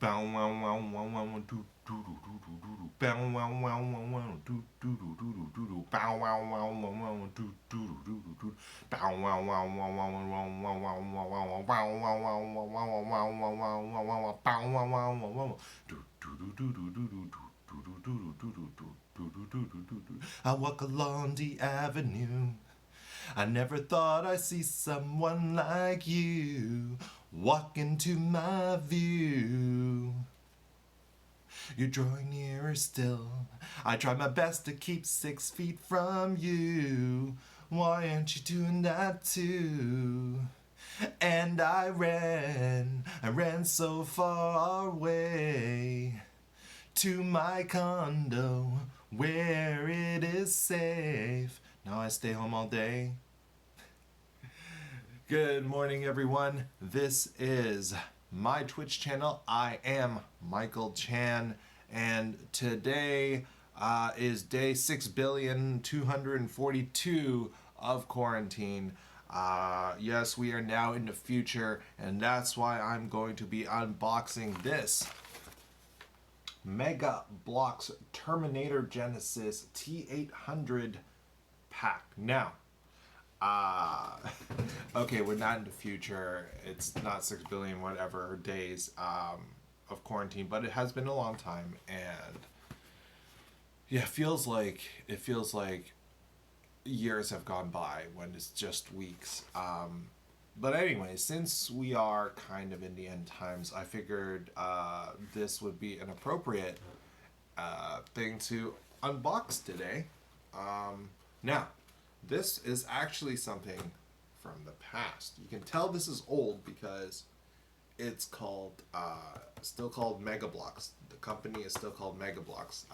Bow wow wow wow wow do do do do do do do. Bow wow wow wow wow do do do do do do do. Bow wow wow wow wow do do do do do do. Bow wow wow wow wow wow wow wow wow wow. Bow wow wow wow wow wow wow wow wow wow. Bow wow wow wow wow. Do do do do do do do do. Do do do do do do do do do do do do. I walk along the avenue. I never thought I'd see someone like you walk into my view. You're drawing nearer still. I try my best to keep 6 feet from you. Why aren't you doing that too? And I ran so far away to my condo where it is safe. Now I stay home all day. Good morning, everyone. This is my Twitch channel. I am Michael Chan, and today is day 6,242 of quarantine. Yes, we are now in the future, and that's why I'm going to be unboxing this Mega Bloks Terminator Genisys T-800 pack. Now, okay, we're not in the future. It's not 6 billion whatever days of quarantine, but it has been a long time, and yeah, it feels like years have gone by when it's just weeks. But anyway, since we are kind of in the end times, I figured this would be an appropriate thing to unbox today. Now, this is actually something from the past. You can tell this is old because it's called, still called Mega Bloks. The company is still called Mega Bloks.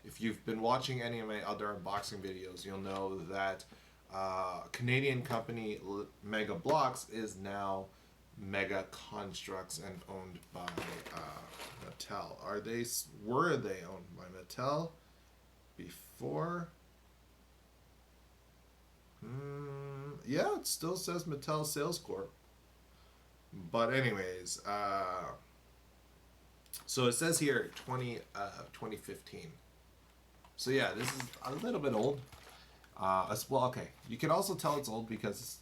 If you've been watching any of my other unboxing videos, you'll know that Canadian company Mega Bloks is now Mega Constructs and owned by Mattel. Were they owned by Mattel before? Yeah, it still says Mattel Sales Corp. But anyways, so it says here 2015. So yeah, this is a little bit old. Well, okay. You can also tell it's old because it's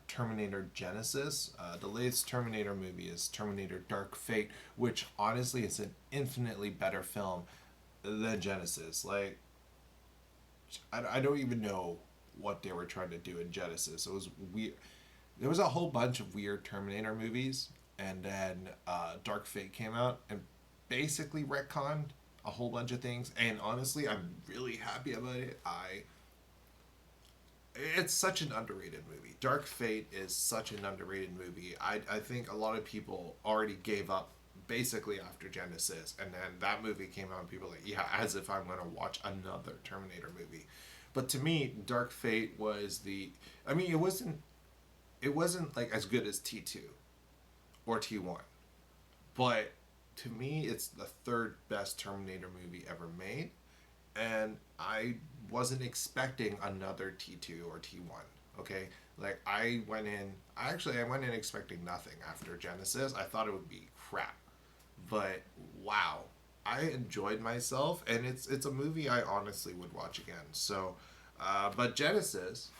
Terminator Genisys. The latest Terminator movie is Terminator Dark Fate, which honestly is an infinitely better film than Genisys. Like, I don't even know what they were trying to do in Genisys. It was weird. There was a whole bunch of weird Terminator movies, and then Dark Fate came out and basically retconned a whole bunch of things. And honestly, I'm really happy about it. It's such an underrated movie. Dark Fate is such an underrated movie. I think a lot of people already gave up basically after Genisys, and then that movie came out and people were like, yeah, as if I'm going to watch another Terminator movie. But to me, Dark Fate was it wasn't like as good as T2 or T1. But to me, it's the third best Terminator movie ever made. And I wasn't expecting another T2 or T1. Okay? Like I went in expecting nothing after Genisys. I thought it would be crap. But wow, I enjoyed myself, and it's a movie I honestly would watch again. So but Genisys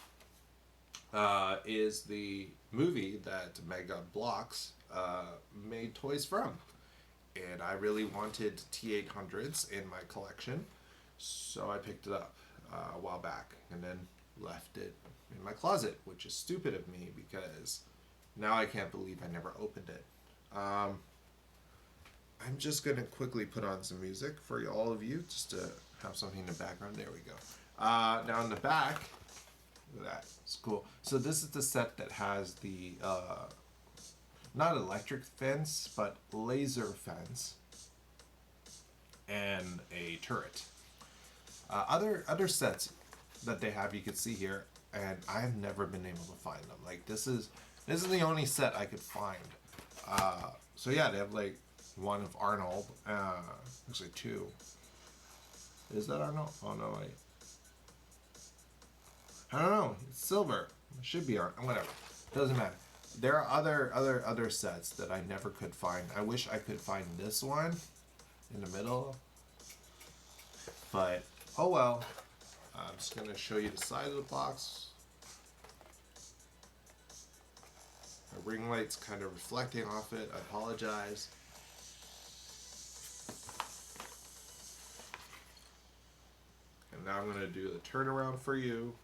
is the movie that Mega Bloks made toys from. And I really wanted T-800s in my collection, so I picked it up a while back and then left it in my closet, which is stupid of me because now I can't believe I never opened it. I'm just going to quickly put on some music for all of you just to have something in the background. There we go. Now in the back, look at that. It's cool. So this is the set that has the not electric fence, but laser fence and a turret. Other sets that they have, you can see here, and I've never been able to find them. Like this is the only set I could find. So yeah, they have like one of Arnold, actually two. Is that Arnold? Oh no, wait. I don't know. It's silver. It should be Arnold. Whatever. Doesn't matter. there are other sets that I never could find. I wish I could find this one in the middle, but oh well. I'm just gonna show you the side of the box. My ring light's kind of reflecting off it. I apologize. And now I'm gonna do the turnaround for you.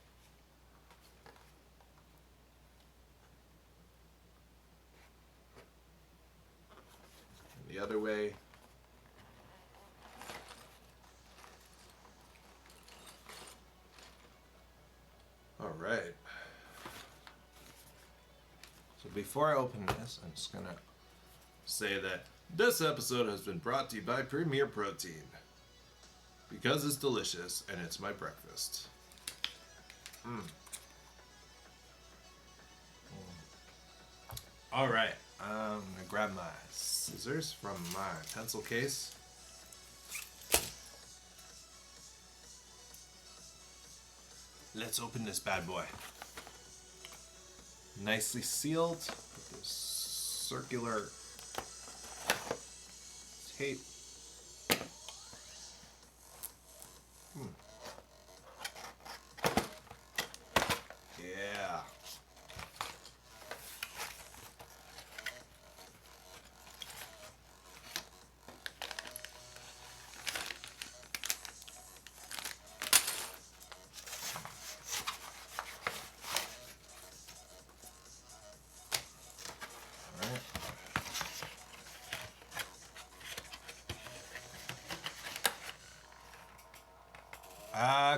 And the other way. All right. So before I open this, I'm just gonna say that this episode has been brought to you by Premier Protein. Because it's delicious and it's my breakfast. All right, I'm gonna grab my scissors from my pencil case. Let's open this bad boy. Nicely sealed with this circular tape. Yeah.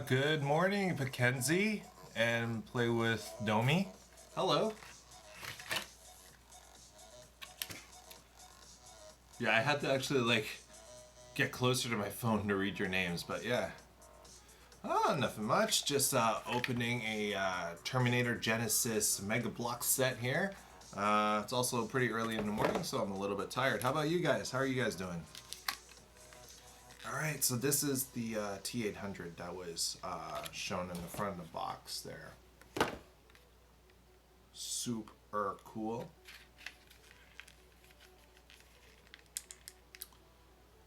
Good morning, Mackenzie, and play with Domi. Hello. Yeah, I had to actually get closer to my phone to read your names, but yeah. Oh, nothing much. Just opening a Terminator Genisys Mega Bloks set here. It's also pretty early in the morning, so I'm a little bit tired. How about you guys? How are you guys doing? Alright, so this is the T-800 that was shown in the front of the box there. Super cool.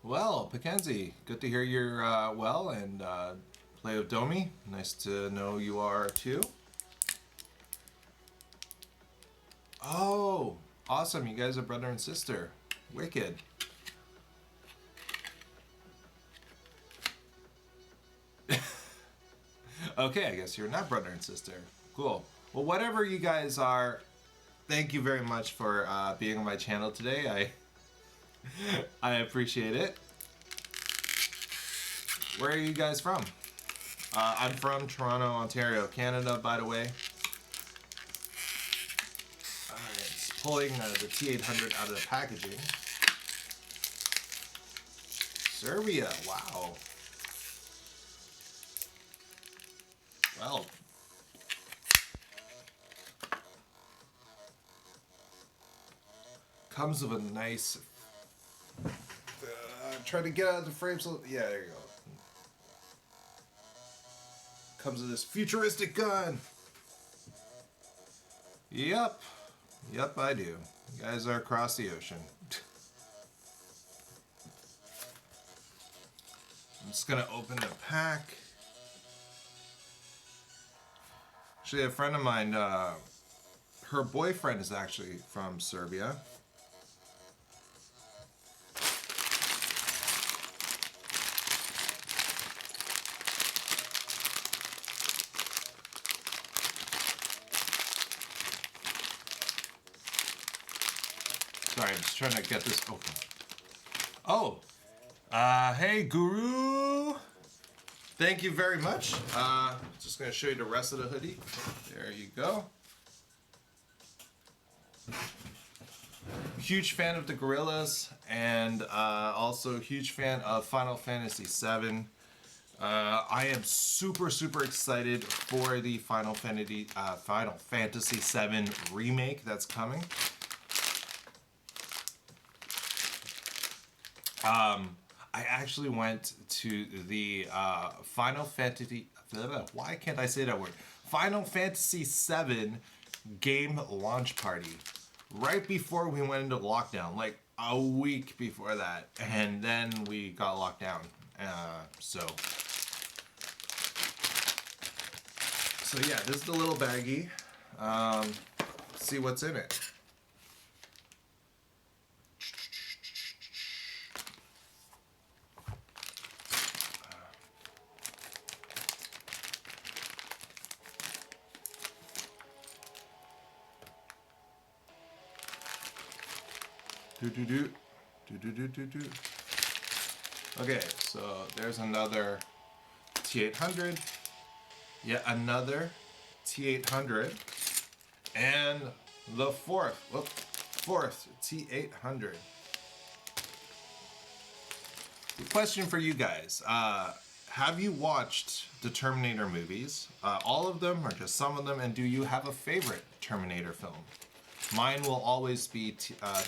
Well, Mackenzie, good to hear you're well and play with Domi. Nice to know you are too. Oh, awesome. You guys are brother and sister. Wicked. Okay, I guess you're not brother and sister. Cool. Well, whatever you guys are, thank you very much for being on my channel today. I appreciate it. Where are you guys from? I'm from Toronto, Ontario, Canada, by the way. Alright, just pulling the T-800 out of the packaging. Serbia, wow. Well, comes with a nice. Try to get out of the frame. So yeah, there you go. Comes with this futuristic gun. Yep, I do. You guys are across the ocean. I'm just gonna open the pack. Actually, a friend of mine, her boyfriend is actually from Serbia. Sorry, I'm just trying to get this open. Oh, hey, Guru. Thank you very much. Just going to show you the rest of the hoodie. There you go. Huge fan of the Gorillas, and also huge fan of Final Fantasy VII. I am super excited for the Final Fantasy VII remake that's coming. I actually went to the Final Fantasy. Why can't I say that word? Final Fantasy VII game launch party right before we went into lockdown, like a week before that, and then we got locked down. So yeah, this is the little baggie. See what's in it. Okay, so there's another T-800, yet another T-800, and the fourth T-800. The question for you guys, have you watched the Terminator movies? All of them or just some of them? And do you have a favorite Terminator film? Mine will always be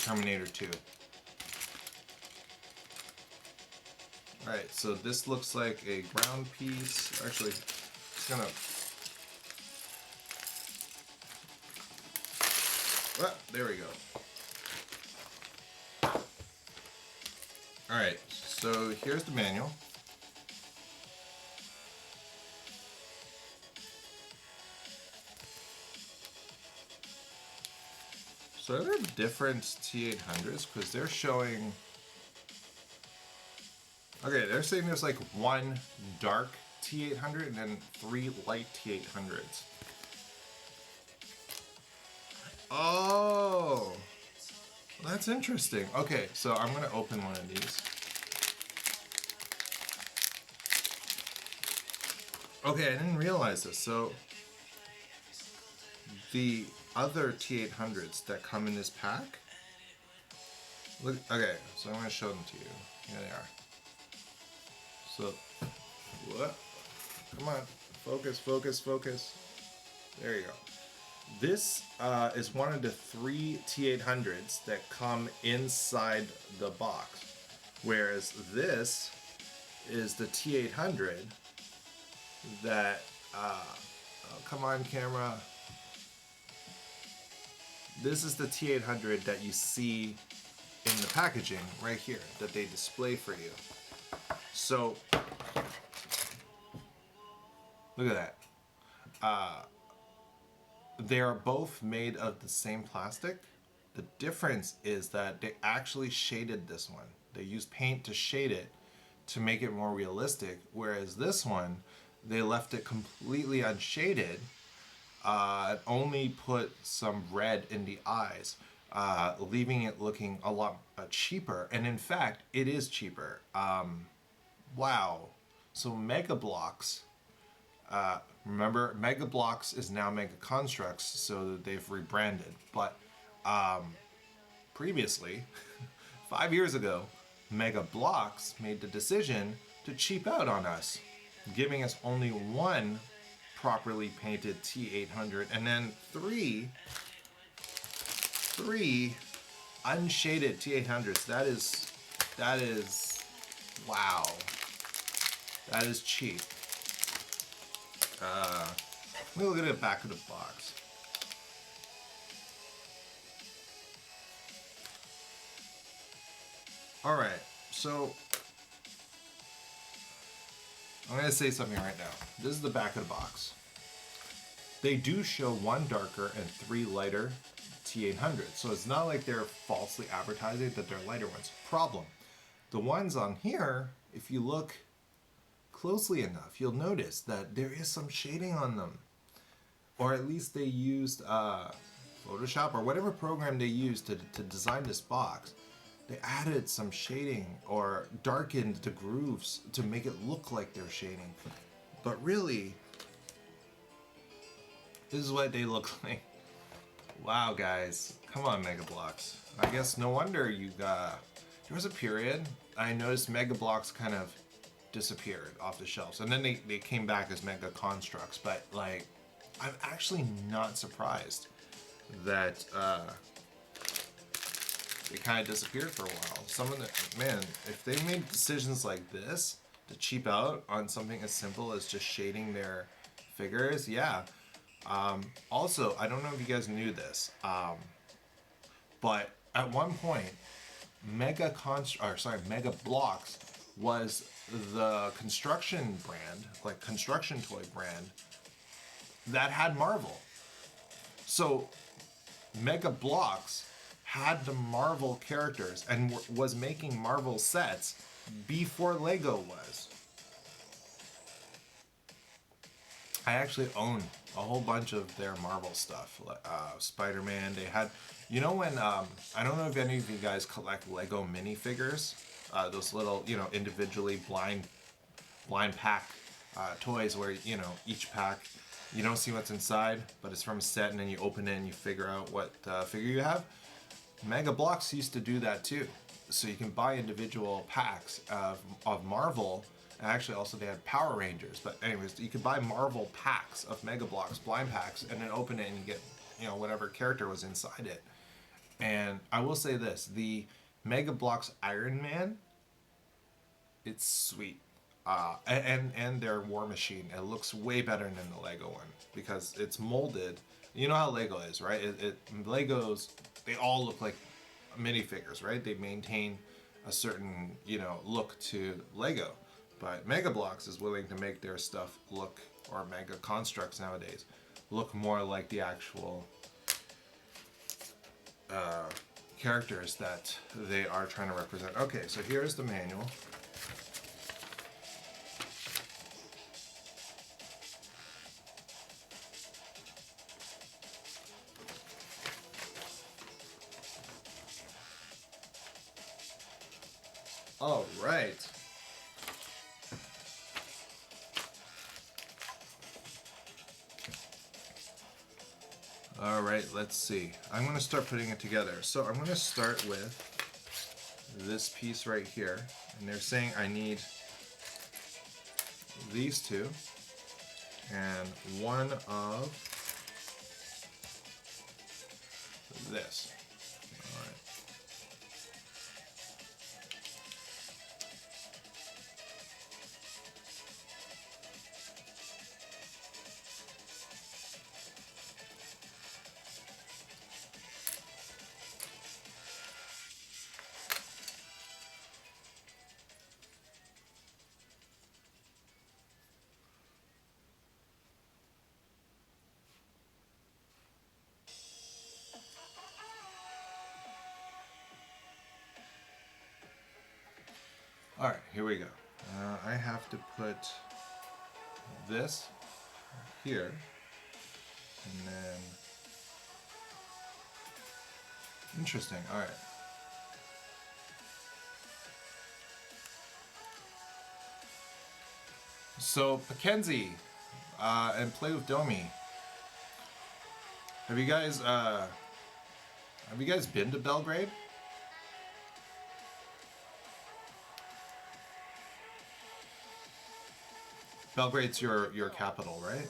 Terminator 2. Alright, so this looks like a ground piece. Actually, it's gonna... Ah, there we go. Alright, so here's the manual. So are there different T-800s? Because they're showing... Okay, they're saying there's like one dark T-800 and then 3 light T-800s. Oh! That's interesting. Okay, so I'm going to open one of these. Okay, I didn't realize this. So the other T-800s that come in this pack. Look, okay, so I'm going to show them to you. Here they are. So, what? Come on, focus. There you go. This is one of the 3 T-800s that come inside the box, whereas this is the T-800 that, oh, come on camera. This is the T-800 that you see in the packaging right here that they display for you. So, look at that. They are both made of the same plastic. The difference is that they actually shaded this one. They used paint to shade it to make it more realistic, whereas this one, they left it completely unshaded, only put some red in the eyes, leaving it looking a lot cheaper. And in fact, it is cheaper. Wow. So Mega Bloks, remember, Mega Bloks is now Mega Constructs, so that they've rebranded. But previously, 5 years ago, Mega Bloks made the decision to cheap out on us, giving us only one properly painted T-800 and then three unshaded T-800s. That is, wow. That is cheap. Let me look at the back of the box. Alright, so I'm going to say something right now. This is the back of the box. They do show one darker and 3 lighter T-800s, so it's not like they're falsely advertising that they're lighter ones. Problem. The ones on here, if you look closely enough, you'll notice that there is some shading on them. Or at least they used Photoshop or whatever program they used to design this box. They added some shading or darkened the grooves to make it look like they're shading. But really, this is what they look like. Wow, guys. Come on, Mega Bloks. I guess no wonder you got... There was a period I noticed Mega Bloks kind of disappeared off the shelves. And then they came back as Mega Constructs. But, like, I'm actually not surprised that they kind of disappeared for a while. Some of the... Man, if they made decisions like this to cheap out on something as simple as just shading their figures, yeah. Also, I don't know if you guys knew this. But at one point, Mega Bloks was the construction brand, like construction toy brand, that had Marvel. So Mega Bloks had the Marvel characters and was making Marvel sets before Lego was. I actually own a whole bunch of their Marvel stuff. Spider-Man, they had, you know when, I don't know if any of you guys collect Lego minifigures, those little, you know, individually blind pack toys where, you know, each pack, you don't see what's inside, but it's from a set, and then you open it and you figure out what figure you have. Mega Bloks used to do that too. So you can buy individual packs of Marvel. And actually, also they had Power Rangers. But anyways, you could buy Marvel packs of Mega Bloks, blind packs, and then open it and you get, you know, whatever character was inside it. And I will say this: the Mega Bloks Iron Man, it's sweet. And their War Machine, it looks way better than the Lego one because it's molded. You know how Lego is, right? Legos, they all look like minifigures, right? They maintain a certain, you know, look to Lego. But Mega Bloks is willing to make their stuff look, or Mega Constructs nowadays, look more like the actual characters that they are trying to represent. Okay, so here's the manual. All right. All right, let's see. I'm going to start putting it together. So I'm going to start with this piece right here. And they're saying I need these two and one of this. All right. All right, here we go. I have to put this here, and then, interesting, all right. So, Mackenzie, and Play with Domi, have you guys been to Belgrade? Belgrade's your capital, right?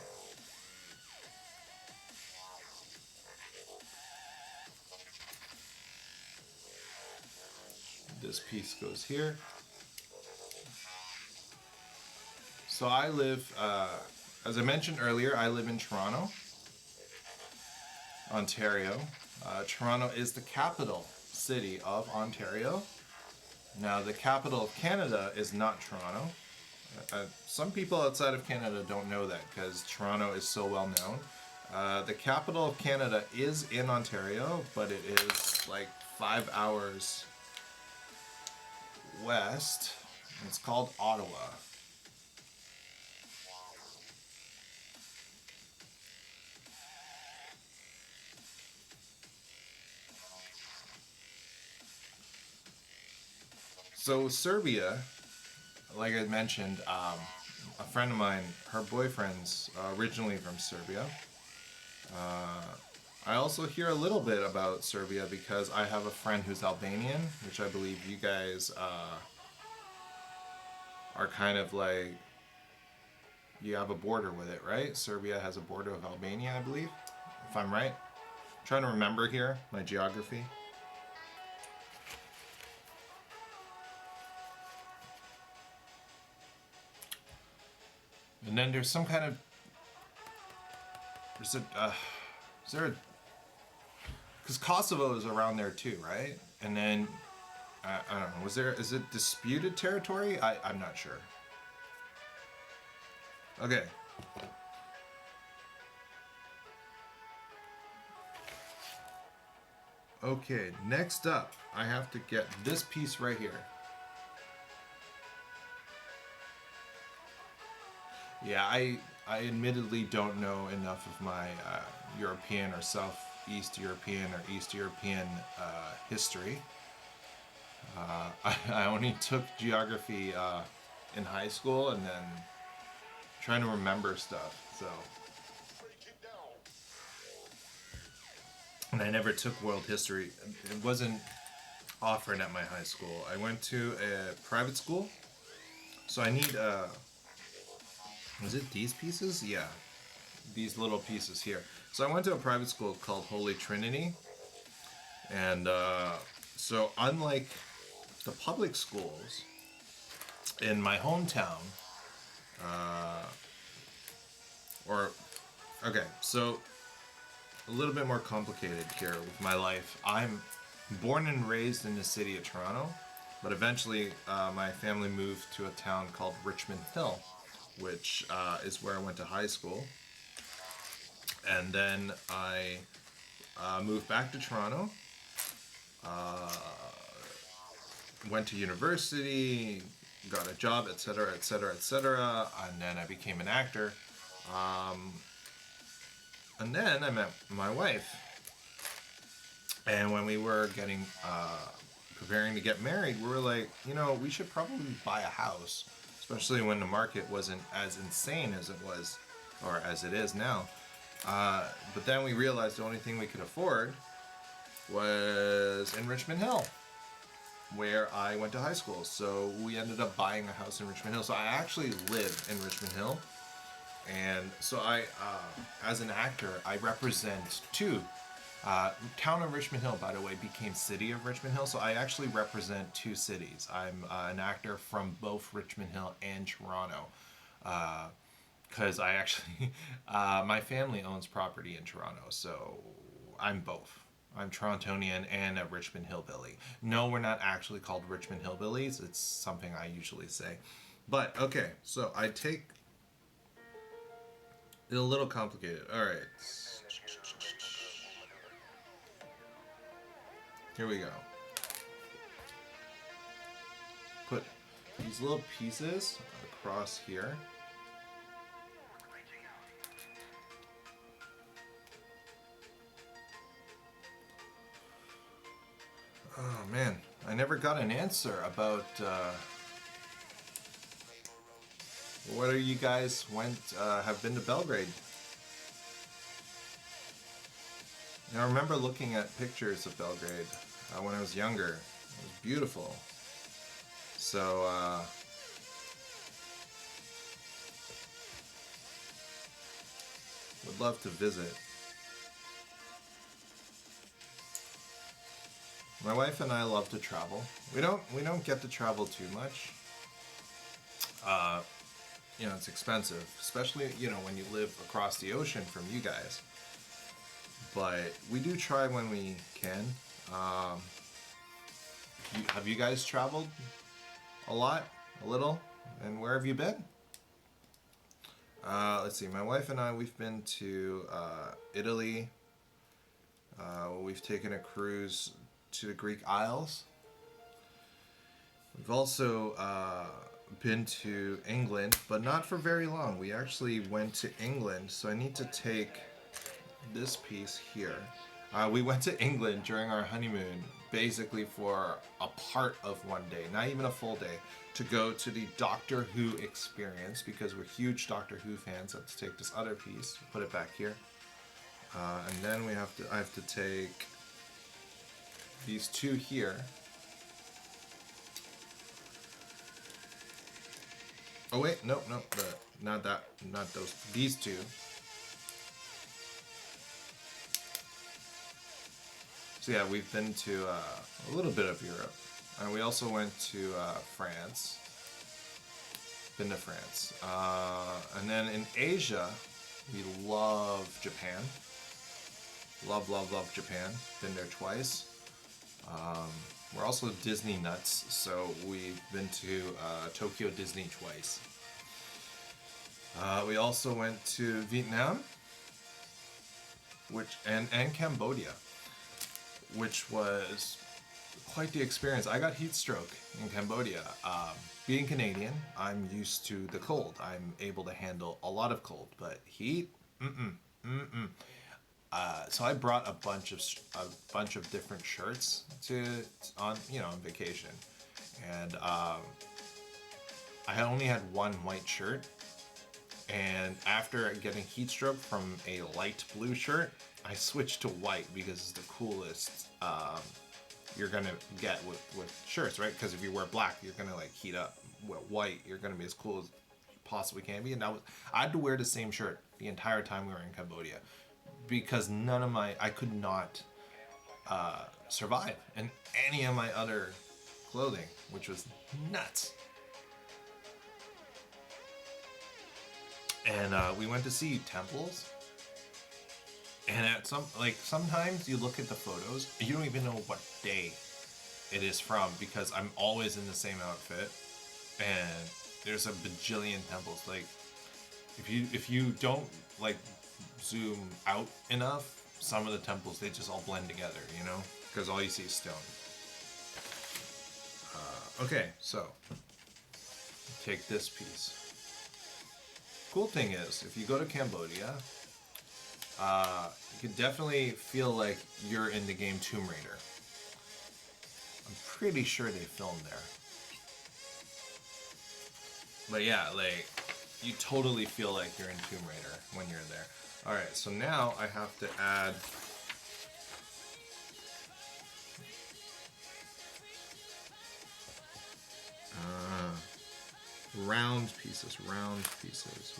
This piece goes here. So I live, as I mentioned earlier, I live in Toronto, Ontario. Toronto is the capital city of Ontario. Now, the capital of Canada is not Toronto. Some people outside of Canada don't know that because Toronto is so well known. The capital of Canada is in Ontario, but it is like 5 hours west. It's called Ottawa. So Serbia, like I mentioned, a friend of mine, her boyfriend's originally from Serbia. I also hear a little bit about Serbia because I have a friend who's Albanian, which I believe you guys are kind of like, you have a border with it, right? Serbia has a border with Albania, I believe, if I'm right. I'm trying to remember here, my geography. And then there's some kind of, is there a because Kosovo is around there too, right? And then I don't know. Is it disputed territory? I'm not sure. Okay. Okay, next up, I have to get this piece right here. Yeah, I admittedly don't know enough of my European or Southeast European or East European history. I only took geography in high school and then trying to remember stuff. So, and I never took world history. It wasn't offered at my high school. I went to a private school, so I need was it these pieces? Yeah, these little pieces here. So I went to a private school called Holy Trinity, and so unlike the public schools in my hometown, so a little bit more complicated here with my life. I'm born and raised in the city of Toronto, but eventually my family moved to a town called Richmond Hill, which is where I went to high school. And then I moved back to Toronto, went to university, got a job, etc., etc., etc., and then I became an actor. And then I met my wife. And when we were preparing to get married, we were like, we should probably buy a house, especially when the market wasn't as insane as it was, or as it is now. But then we realized the only thing we could afford was in Richmond Hill, where I went to high school. So we ended up buying a house in Richmond Hill. So I actually live in Richmond Hill. And so as an actor, I represent two. Town of Richmond Hill, by the way, became City of Richmond Hill. So I actually represent two cities. I'm an actor from both Richmond Hill and Toronto. Because I actually, my family owns property in Toronto. So I'm both. I'm Torontonian and a Richmond Hillbilly. No, we're not actually called Richmond Hillbillies. It's something I usually say. But, okay, so I take... It's a little complicated. All right. Here we go. Put these little pieces across here. Oh man, I never got an answer about whether you guys have been to Belgrade. Now, I remember looking at pictures of Belgrade when I was younger. It was beautiful. So, would love to visit. My wife and I love to travel. We don't get to travel too much. It's expensive, especially when you live across the ocean from you guys. But we do try when we can. Have you guys traveled a lot, a little, and where have you been? Let's see. My wife and I, we've been to Italy. We've taken a cruise to the Greek Isles. We've also been to England, but not for very long. We actually went to England, so I need to take this piece here. We went to England during our honeymoon, basically for a part of one day, not even a full day, to go to the Doctor Who experience, because we're huge Doctor Who fans. I have to take this other piece, put it back here, and then I have to take these two here. Oh wait, no, not those. These two. So yeah, we've been to a little bit of Europe. We also went to France. Been to France. And then in Asia, we love Japan. Love, love, love Japan. Been there twice. We're also Disney nuts, so we've been to Tokyo Disney twice. We also went to Vietnam, and Cambodia, which was quite the experience. I got heat stroke in Cambodia. Being Canadian, I'm used to the cold. I'm able to handle a lot of cold, but heat, so I brought a bunch of different shirts on vacation, and I only had one white shirt. And after getting heat stroke from a light blue shirt, I switched to white because it's the coolest you're gonna get with shirts, right? Because if you wear black, you're gonna like heat up. With white, you're gonna be as cool as you possibly can be. And I had to wear the same shirt the entire time we were in Cambodia because I could not survive in any of my other clothing, which was nuts. And we went to see temples. And sometimes you look at the photos, you don't even know what day it is from because I'm always in the same outfit, and there's a bajillion temples. Like, if you don't like zoom out enough, some of the temples they just all blend together, because all you see is stone. Okay, so take this piece. Cool thing is, if you go to Cambodia, you can definitely feel like you're in the game Tomb Raider. I'm pretty sure they filmed there. But yeah, like, you totally feel like you're in Tomb Raider when you're there. Alright, so now I have to add round pieces.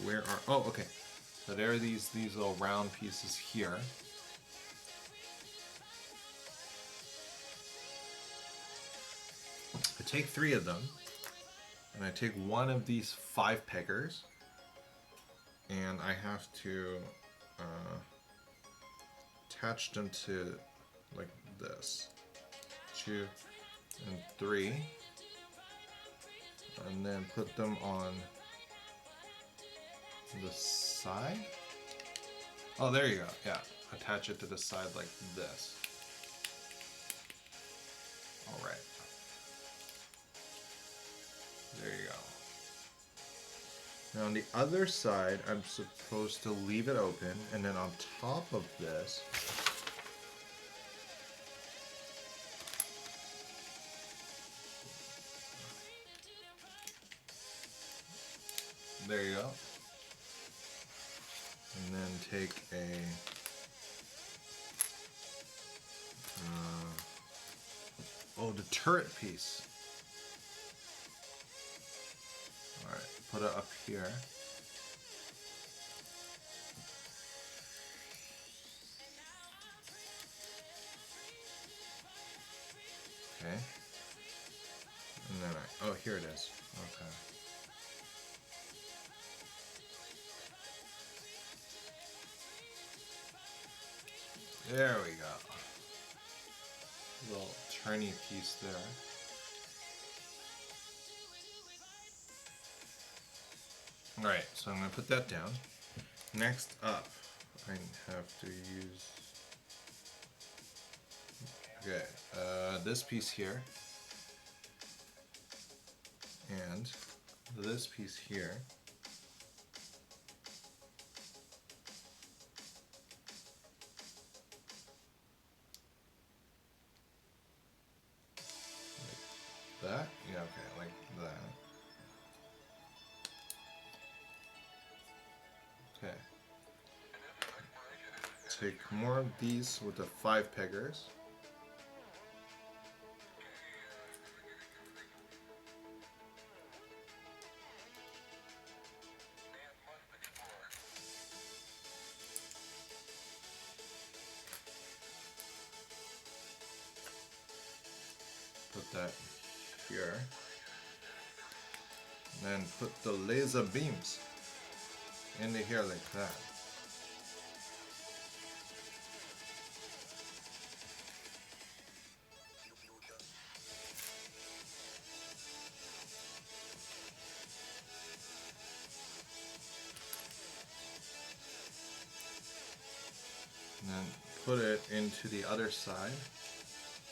Where are... Oh, okay. So there are these little round pieces here. I take 3 of them, and I take one of these 5 peggers, and I have to attach them to like this. 2 and 3. And then put them on the side. Oh, there you go. Yeah, attach it to the side like this. All right. There you go. Now on the other side, I'm supposed to leave it open, and then on top of this, there you go. And then take the turret piece. Alright, put it up here. Okay. And then oh, here it is. Okay. There we go. Little turny piece there. Alright, so I'm going to put that down. Next up, I have to use... Okay, this piece here. And this piece here. That? Yeah, okay, like that. Okay. Take more of these with the 5 peggers. Put that here. And then put the laser beams into here like that. and put it into the other side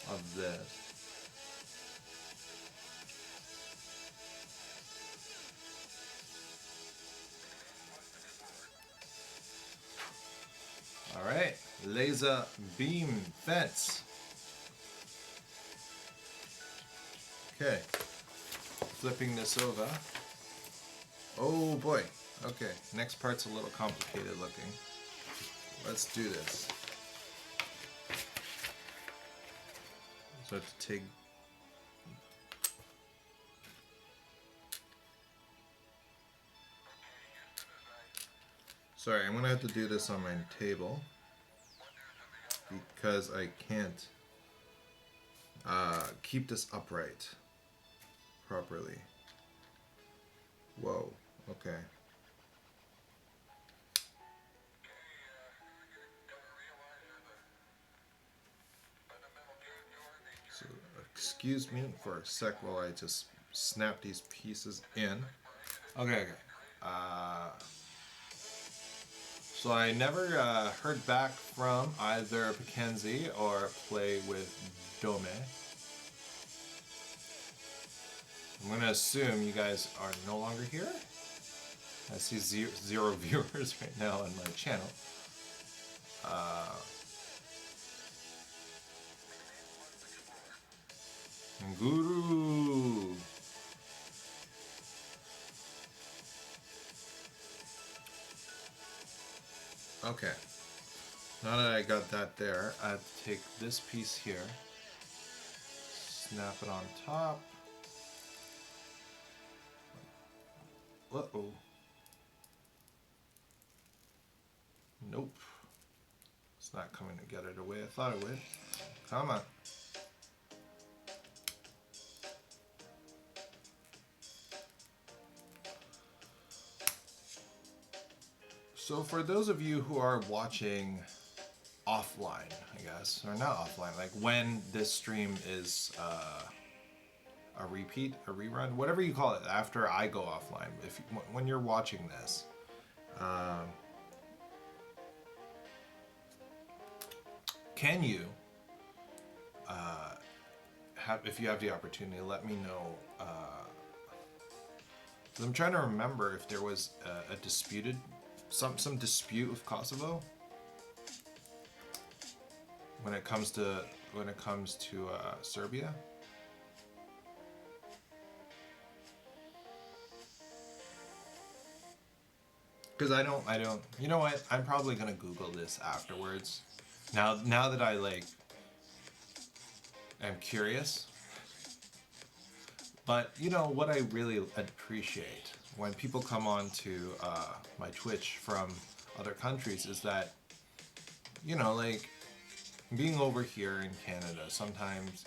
of this. Alright, laser beam fence. Okay, flipping this over. Oh boy, okay, next part's a little complicated looking. Let's do this. So I have to take... Sorry, I'm gonna have to do this on my table because I can't keep this upright properly. Whoa, okay. So, excuse me for a sec while I just snap these pieces in. Okay. So I never heard back from either Mackenzie or Play with Dome. I'm gonna assume you guys are no longer here. I see zero viewers right now on my channel. Guru. Okay. Now that I got that there, I have to take this piece here, snap it on top. Uh-oh. Nope. It's not coming together the way I thought it would. Come on. So for those of you who are watching offline, I guess, or not offline, like when this stream is a repeat, a rerun, whatever you call it, after I go offline, if when you're watching this, can you if you have the opportunity, let me know. I'm trying to remember if there was a disputed, some dispute with Kosovo when it comes to Serbia. Because I don't. You know what? I'm probably gonna Google this afterwards. Now that I am curious. But you know what I really appreciate when people come on to my Twitch from other countries is that, you know, like being over here in Canada, sometimes,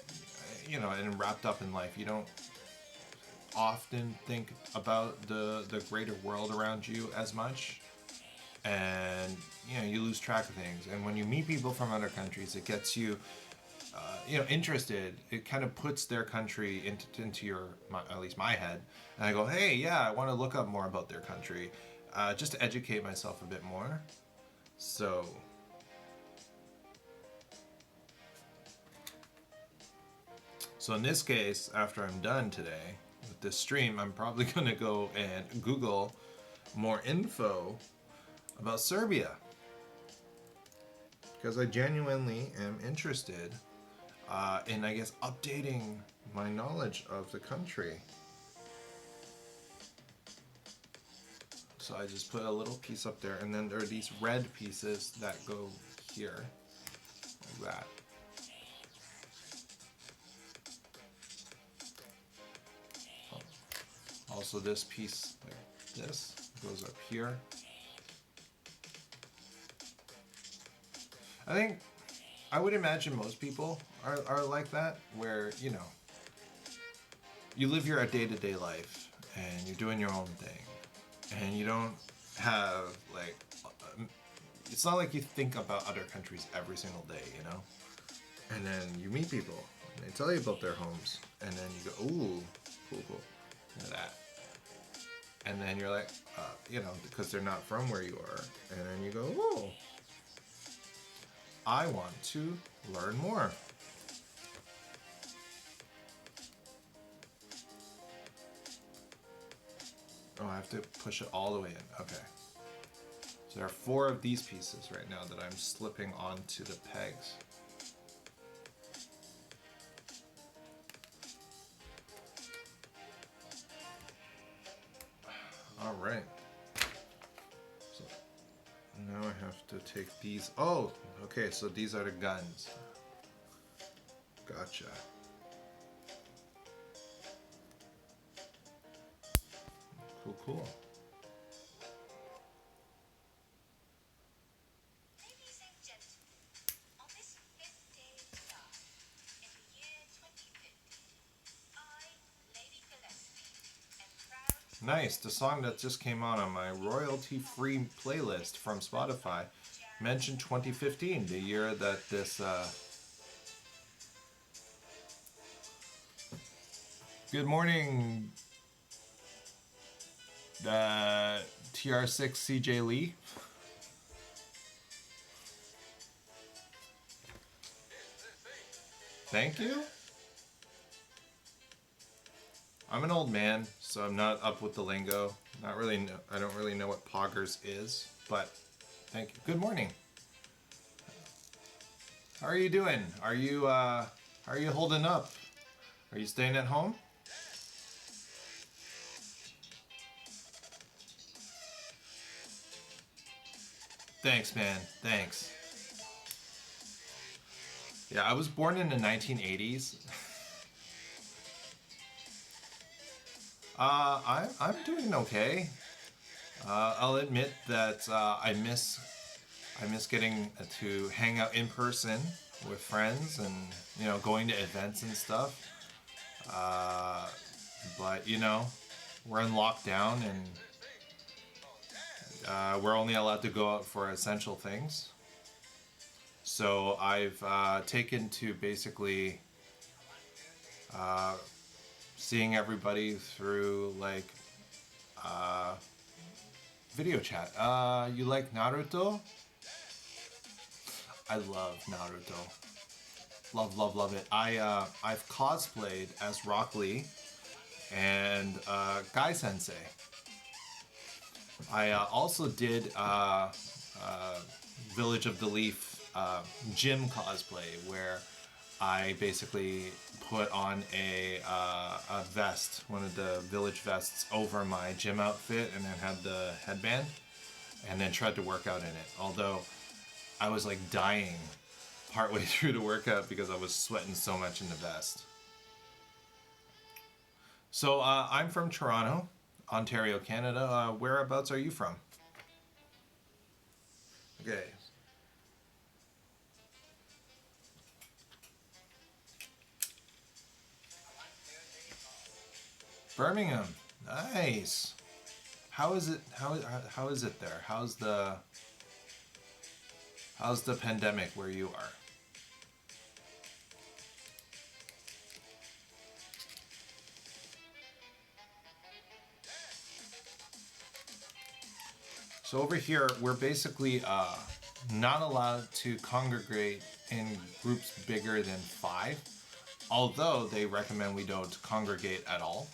you know, and wrapped up in life, you don't often think about the greater world around you as much, and you know, you lose track of things. And when you meet people from other countries, it gets you you know, interested. It kind of puts their country into your, at least my head, and I go, hey, yeah, I want to look up more about their country, just to educate myself a bit more. So in this case, after I'm done today with this stream, I'm probably going to go and Google more info about Serbia, because I genuinely am interested in, I guess, updating my knowledge of the country. So I just put a little piece up there, and then there are these red pieces that go here, like that. Also, this piece, like this, goes up here. I would imagine most people are like that, where, you know, you live your day-to-day life, and you're doing your own thing, and you don't have, like, it's not like you think about other countries every single day, you know? And then you meet people, and they tell you about their homes, and then you go, ooh, cool, look at that. And then you're like, you know, because they're not from where you are, and then you go, whoa. I want to learn more. Oh, I have to push it all the way in. Okay. So there are 4 of these pieces right now that I'm slipping onto the pegs. All right. So now I have to take these. Oh, okay. So these are the guns. Gotcha. Cool, cool. Nice. The song that just came out on my royalty-free playlist from Spotify mentioned 2015, the year that this. Good morning, TR6 CJ Lee. Thank you. I'm an old man, so I'm not up with the lingo. Not really. I don't really know what poggers is, but thank you. Good morning. How are you doing? Are you holding up? Are you staying at home? Thanks, man. Thanks. Yeah, I was born in the 1980s. I'm doing okay. I'll admit that I miss getting to hang out in person with friends and going to events and stuff. But we're in lockdown and we're only allowed to go out for essential things. So I've taken to basically seeing everybody through like video chat. You like Naruto? I love Naruto. Love, love, love it. I've cosplayed as Rock Lee and Guy Sensei. I also did Village of the Leaf gym cosplay where I basically put on a vest, one of the village vests, over my gym outfit, and then had the headband, and then tried to work out in it. Although I was like dying partway through the workout because I was sweating so much in the vest. So I'm from Toronto, Ontario, Canada. Whereabouts are you from? Okay. Birmingham. Nice. How is it? How is it there? How's the pandemic where you are? So over here, we're basically not allowed to congregate in groups bigger than 5, although they recommend we don't congregate at all.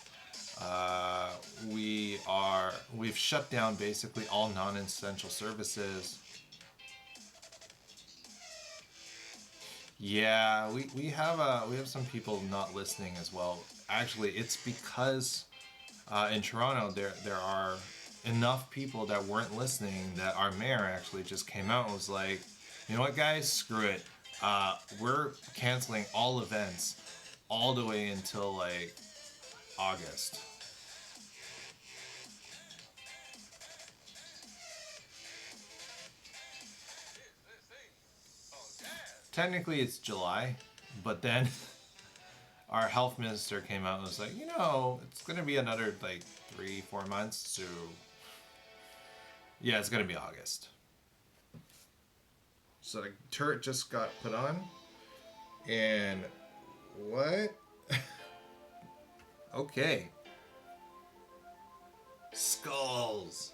We've shut down basically all non-essential services. Yeah, we have some people not listening as well. Actually, it's because in Toronto there are enough people that weren't listening that our mayor actually just came out and was like, you know what, guys, screw it. We're canceling all events all the way until like August. Technically it's July, but then our health minister came out and was like, it's gonna be another like 3-4 months, so yeah, it's gonna be August. So the turret just got put on, and what? Okay. Skulls.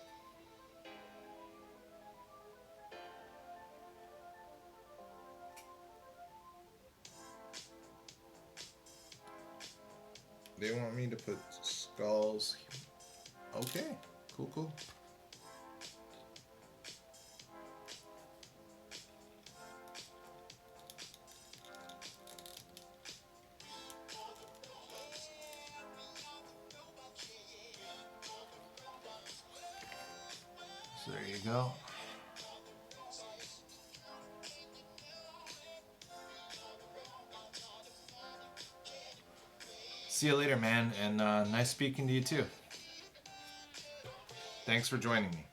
they want me to put skulls. Okay, cool. So there you go. See you later, man, and nice speaking to you too. Thanks for joining me.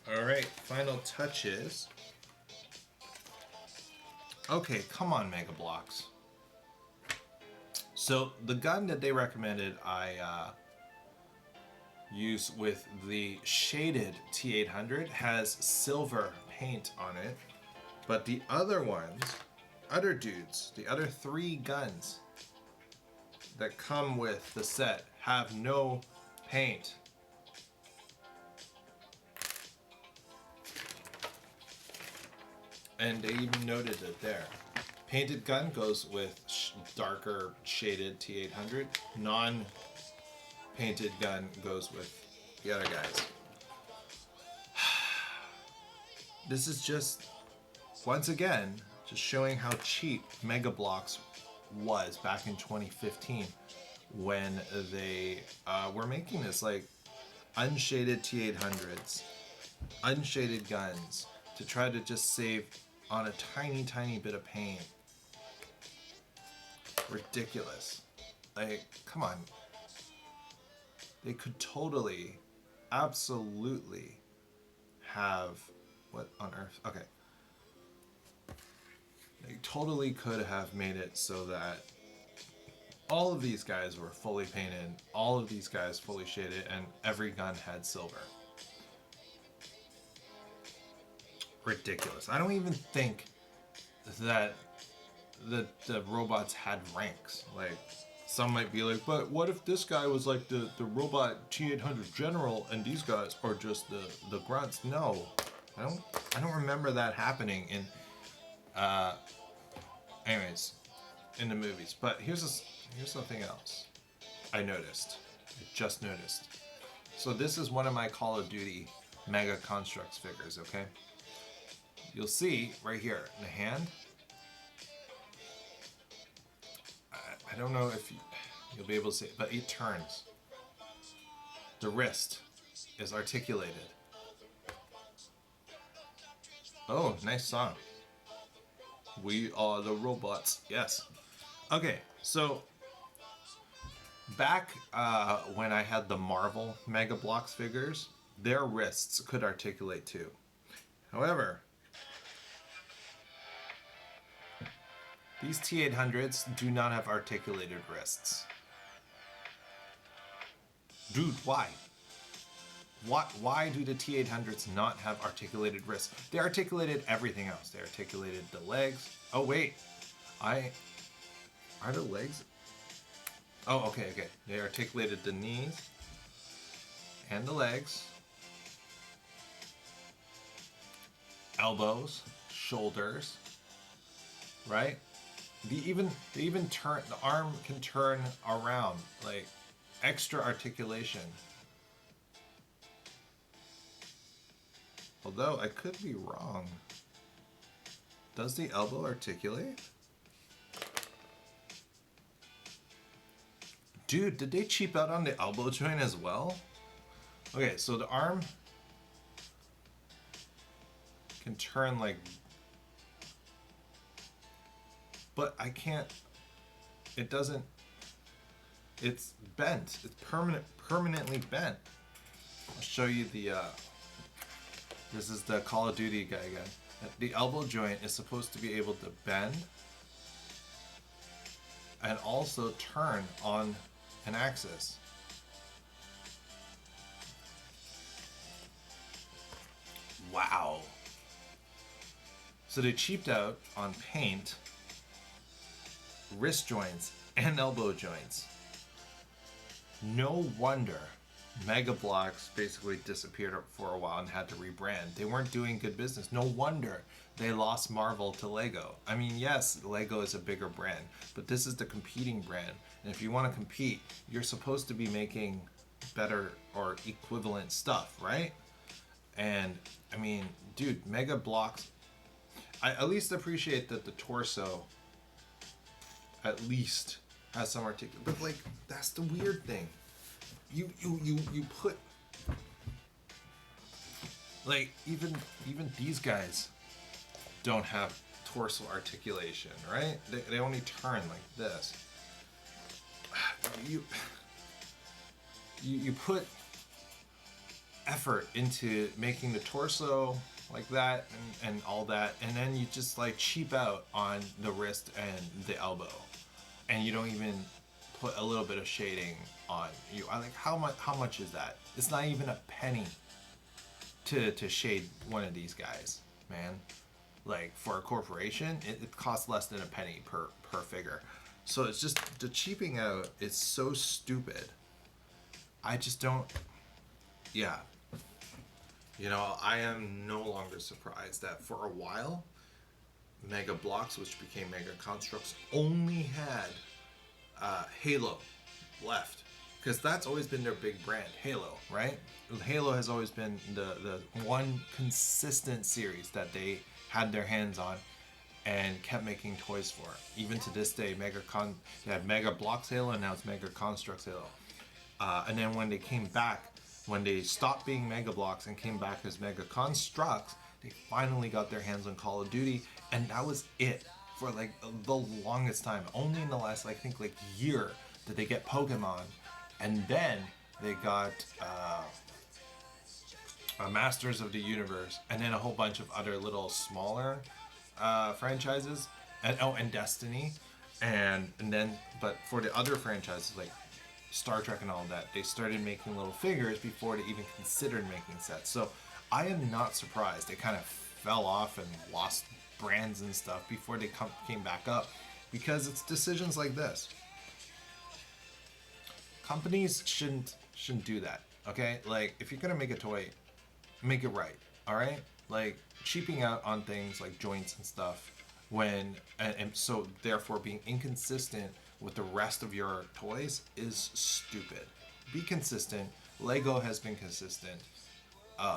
All right, final touches. Okay, come on, Mega Bloks. So the gun that they recommended I use with the shaded T-800 has silver paint on it, but the other ones, other dudes, the other 3 guns that come with the set have no paint. And they even noted it there. Painted gun goes with darker shaded T-800. Non-painted gun goes with the other guys. This is just, once again, just showing how cheap Mega Bloks was back in 2015 when they were making this like unshaded T-800s, unshaded guns to try to just save on a tiny bit of paint. Ridiculous. Like, come on. They could totally, absolutely have, what on earth? Okay. They totally could have made it so that all of these guys were fully painted, all of these guys fully shaded, and every gun had silver. Ridiculous. I don't even think that the robots had ranks. Like, some might be like, but what if this guy was like the robot T-800 general and these guys are just the grunts? No, I don't remember that happening in anyways, in the movies. But here's something else I just noticed. So this is one of my Call of Duty Mega Constructs figures, okay? You'll see right here in the hand. I don't know if you'll be able to see it, but it turns. The wrist is articulated. Oh, nice song. We are the robots. Yes. Okay, so back when I had the Marvel Mega Bloks figures, their wrists could articulate too. However, these T-800s do not have articulated wrists. Dude, why? Why do the T-800s not have articulated wrists? They articulated everything else. They articulated the legs. Oh, wait. Are the legs? Oh, okay. They articulated the knees and the legs, elbows, shoulders, right? They even turn, the arm can turn around, like extra articulation. Although I could be wrong. Does the elbow articulate? Dude, did they cheap out on the elbow joint as well? Okay, so the arm can turn like, but I can't, it doesn't, it's bent. It's permanently bent. I'll show you the, this is the Call of Duty guy again. The elbow joint is supposed to be able to bend and also turn on an axis. Wow. So they cheaped out on paint, wrist joints, and elbow joints. No wonder Mega Bloks basically disappeared for a while and had to rebrand. They weren't doing good business. No wonder they lost Marvel to Lego. I mean, yes, Lego is a bigger brand, but this is the competing brand. And if you want to compete, you're supposed to be making better or equivalent stuff, right? And I mean, dude, Mega Bloks. I at least appreciate that the torso at least has some articulation. But like, that's the weird thing. You put like even these guys don't have torso articulation, right? They only turn like this. You put effort into making the torso like that and all that, and then you just like cheap out on the wrist and the elbow, and you don't even put a little bit of shading on you. I like how much is that? It's not even a penny to shade one of these guys, man. Like for a corporation, it costs less than a penny per figure. So it's just the cheaping out is so stupid. I just don't. Yeah. You know, I am no longer surprised that for a while, Mega Bloks, which became Mega Constructs, only had Halo left. Because that's always been their big brand, Halo, right? Halo has always been the one consistent series that they had their hands on and kept making toys for. Even to this day, they had Mega Bloks Halo, and now it's Mega Constructs Halo. And then when they came back, when they stopped being Mega Bloks and came back as Mega Constructs, they finally got their hands on Call of Duty, and that was it for like the longest time. Only in the last, I think, like year did they get Pokemon, and then they got Masters of the Universe, and then a whole bunch of other little smaller franchises, and Destiny, and then but for the other franchises like Star Trek and all that, they started making little figures before they even considered making sets. So I am not surprised they kind of fell off and lost brands and stuff before they came back up, because it's decisions like this. Companies shouldn't do that. Okay, like if you're gonna make a toy, make it right. All right, like cheaping out on things like joints and stuff when and so therefore being inconsistent with the rest of your toys is stupid. Be consistent. Lego has been consistent.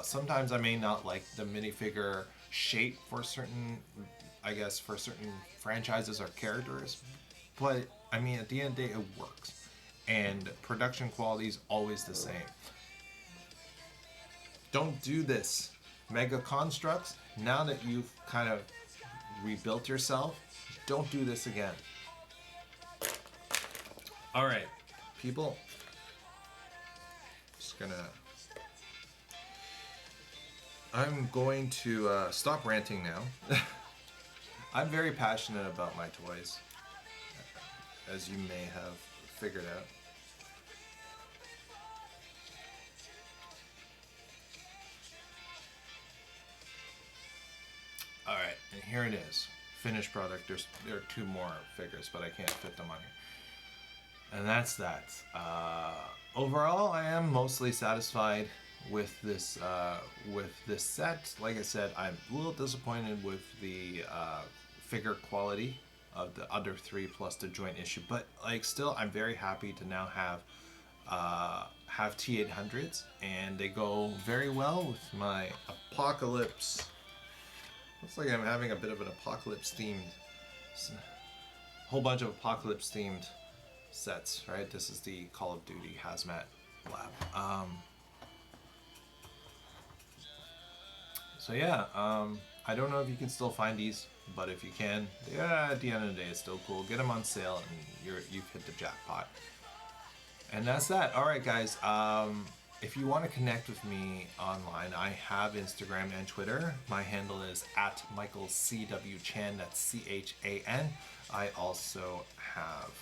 Sometimes I may not like the minifigure shape for certain, I guess, for certain franchises or characters, but I mean, at the end of the day, it works. And production quality is always the same. Don't do this. Mega Constructs, now that you've kind of rebuilt yourself, don't do this again. Alright, people. I'm going to stop ranting now. I'm very passionate about my toys, as you may have figured out. Alright, and here it is. Finished product. There are two more figures, but I can't fit them on here. And that's that. Overall, I am mostly satisfied with this set. Like I said, I'm a little disappointed with the figure quality of the other three plus the joint issue, but like still, I'm very happy to now have T-800s, and they go very well with my Apocalypse. Looks like I'm having a bit of an Apocalypse themed, whole bunch of Apocalypse themed sets, right? This is the Call of Duty Hazmat Lab. So yeah, I don't know if you can still find these, but if you can, yeah, at the end of the day, it's still cool. Get them on sale, and you've hit the jackpot. And that's that. All right, guys. If you want to connect with me online, I have Instagram and Twitter. My handle is @MichaelCWChan. That's CHAN. I also have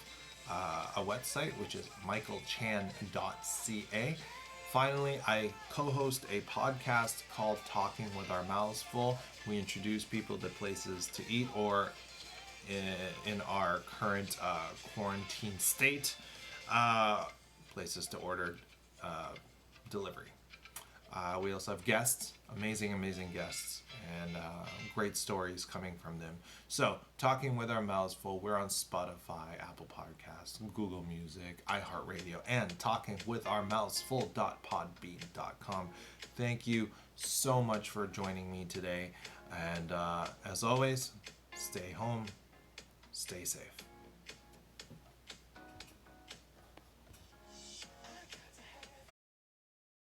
a website, which is michaelchan.ca. Finally, I co-host a podcast called Talking with Our Mouths Full. We introduce people to places to eat, or in our current quarantine state, places to order delivery. We also have guests, amazing guests, and great stories coming from them. So, Talking with Our Mouths Full, we're on Spotify, Apple Podcasts, Google Music, iHeartRadio, and talkingwithourmouthsfull.podbean.com. Thank you so much for joining me today. And as always, stay home, stay safe.